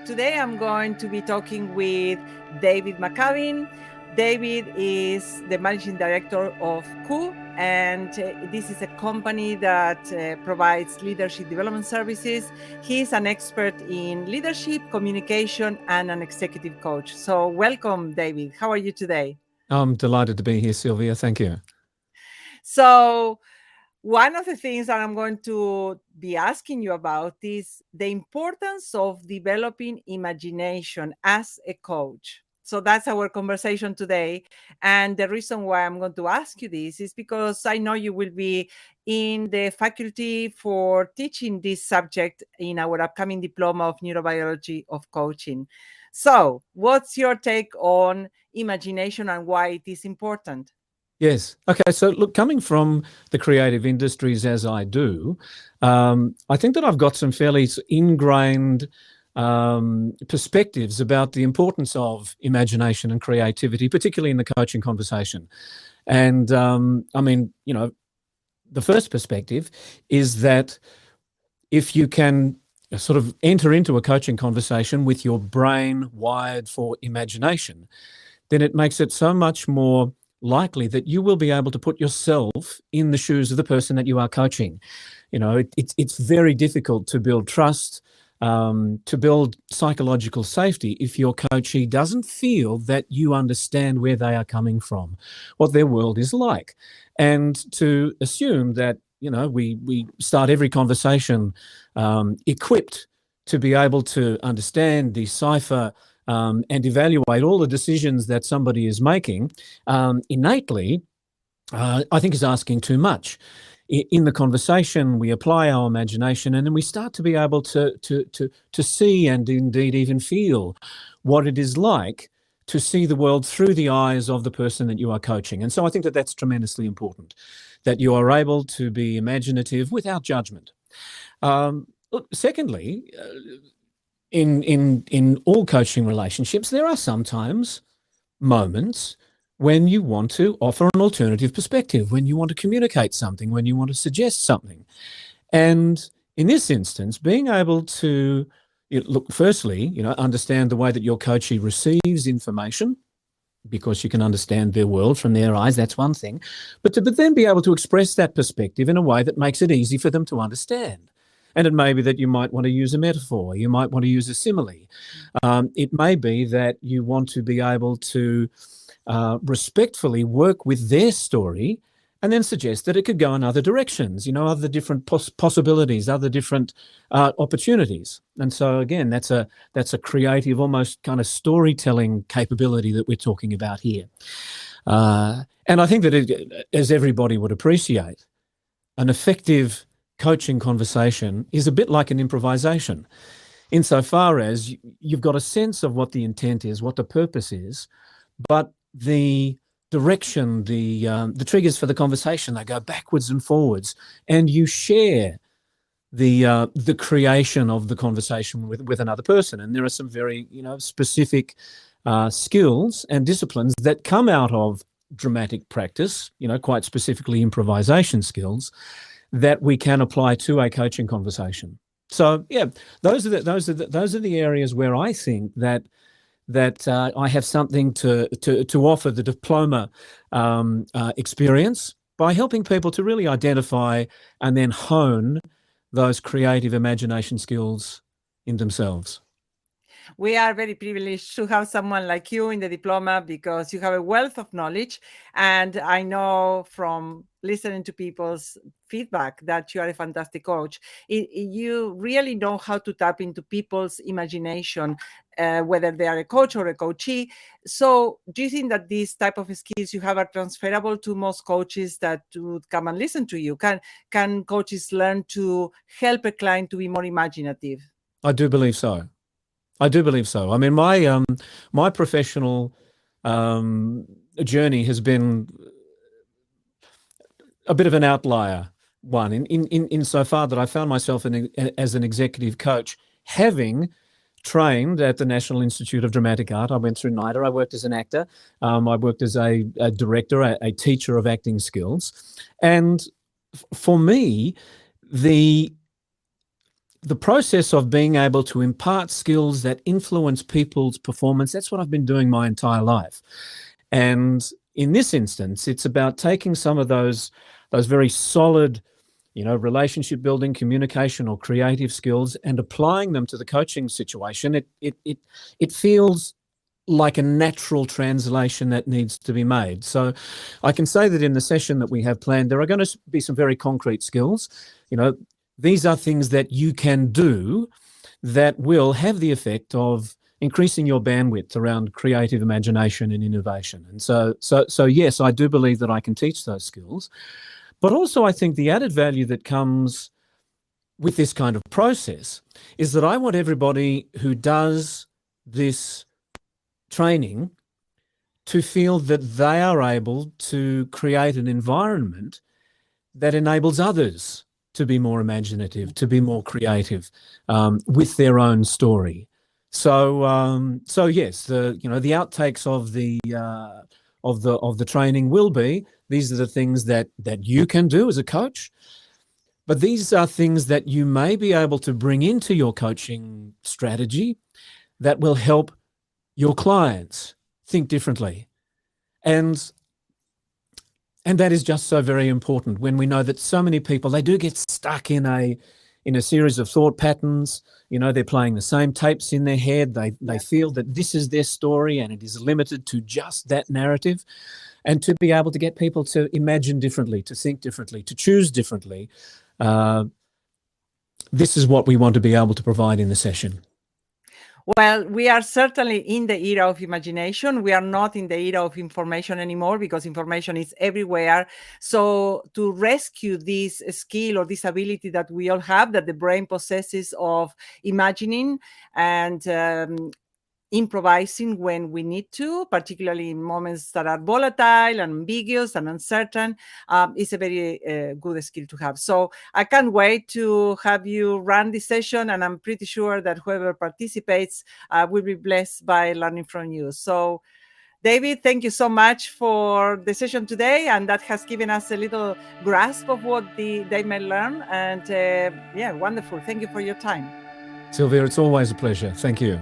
today I'm going to be talking with David McCubbin. David is the managing director of KU, and this is a company that provides leadership development services. He's an expert in leadership, communication, and an executive coach. So welcome, David. How are you today? I'm delighted to be here, Sylvia. Thank you. So one of the things that I'm going to be asking you about is the importance of developing imagination as a coach. So that's our conversation today. And the reason why I'm going to ask you this is because I know you will be in the faculty for teaching this subject in our upcoming diploma of Neurobiology of Coaching. So what's your take on imagination and why it is important? Yes. Okay. So, look, coming from the creative industries as I do, I think that I've got some fairly ingrained perspectives about the importance of imagination and creativity, particularly in the coaching conversation. And the first perspective is that if you can sort of enter into a coaching conversation with your brain wired for imagination, then it makes it so much more likely that you will be able to put yourself in the shoes of the person that you are coaching. You know, it's very difficult to build trust, to build psychological safety if your coachee doesn't feel that you understand where they are coming from, what their world is like. And to assume that, you know, we start every conversation equipped to be able to understand, decipher, and evaluate all the decisions that somebody is making innately, I think is asking too much. In the conversation, we apply our imagination, and then we start to be able to see and indeed even feel what it is like to see the world through the eyes of the person that you are coaching. And so I think that that's tremendously important, that you are able to be imaginative without judgment. Secondly, in all coaching relationships, there are sometimes moments when you want to offer an alternative perspective, when you want to communicate something, when you want to suggest something. And in this instance, being able to firstly, understand the way that your coachee receives information, because you can understand their world from their eyes, that's one thing. But then be able to express that perspective in a way that makes it easy for them to understand. And it may be that you might want to use a metaphor, you might want to use a simile. It may be that you want to be able to respectfully work with their story and then suggest that it could go in other directions, other different possibilities, other different opportunities. And so again, that's a creative, almost kind of storytelling capability that we're talking about here. And I think that as everybody would appreciate, an effective coaching conversation is a bit like an improvisation, insofar as you've got a sense of what the intent is, what the purpose is, but the direction, the triggers for the conversation, they go backwards and forwards, and you share the creation of the conversation with another person. And there are some very specific skills and disciplines that come out of dramatic practice, quite specifically improvisation skills, that we can apply to a coaching conversation. So yeah, those are the areas where I think that I have something to offer the diploma experience, by helping people to really identify and then hone those creative imagination skills in themselves. We are very privileged to have someone like you in the diploma, because you have a wealth of knowledge. And I know from listening to people's feedback that you are a fantastic coach. You really know how to tap into people's imagination, whether they are a coach or a coachee. So do you think that these type of skills you have are transferable to most coaches that would come and listen to you? Can coaches learn to help a client to be more imaginative? I do believe so. I mean, my professional journey has been a bit of an outlier one, in so far that I found myself as an executive coach, having trained at the National Institute of Dramatic Art. I went through NIDA. I worked as an actor. I worked as a director, a teacher of acting skills. And for me, the the process of being able to impart skills that influence people's performance, that's what I've been doing my entire life. And in this instance, it's about taking some of those very solid, relationship building, communication, or creative skills and applying them to the coaching situation. It feels like a natural translation that needs to be made. So I can say that in the session that we have planned, there are going to be some very concrete skills. These are things that you can do that will have the effect of increasing your bandwidth around creative imagination and innovation. And so yes, I do believe that I can teach those skills. But also I think the added value that comes with this kind of process is that I want everybody who does this training to feel that they are able to create an environment that enables others to be more imaginative, to be more creative with their own story. So yes, the outtakes of the training will be, these are the things that you can do as a coach, but these are things that you may be able to bring into your coaching strategy that will help your clients think differently. And that is just so very important when we know that so many people, they do get stuck in a series of thought patterns. They're playing the same tapes in their head. They feel that this is their story and it is limited to just that narrative. And to be able to get people to imagine differently, to think differently, to choose differently, this is what we want to be able to provide in the session. Well, we are certainly in the era of imagination. We are not in the era of information anymore, because information is everywhere. So to rescue this skill or this ability that we all have, that the brain possesses, of imagining and improvising when we need to, particularly in moments that are volatile and ambiguous and uncertain, is a very good skill to have. So I can't wait to have you run this session, and I'm pretty sure that whoever participates will be blessed by learning from you. So David, thank you so much for the session today, and that has given us a little grasp of what they may learn. And yeah, wonderful. Thank you for your time. Sylvia, it's always a pleasure. Thank you.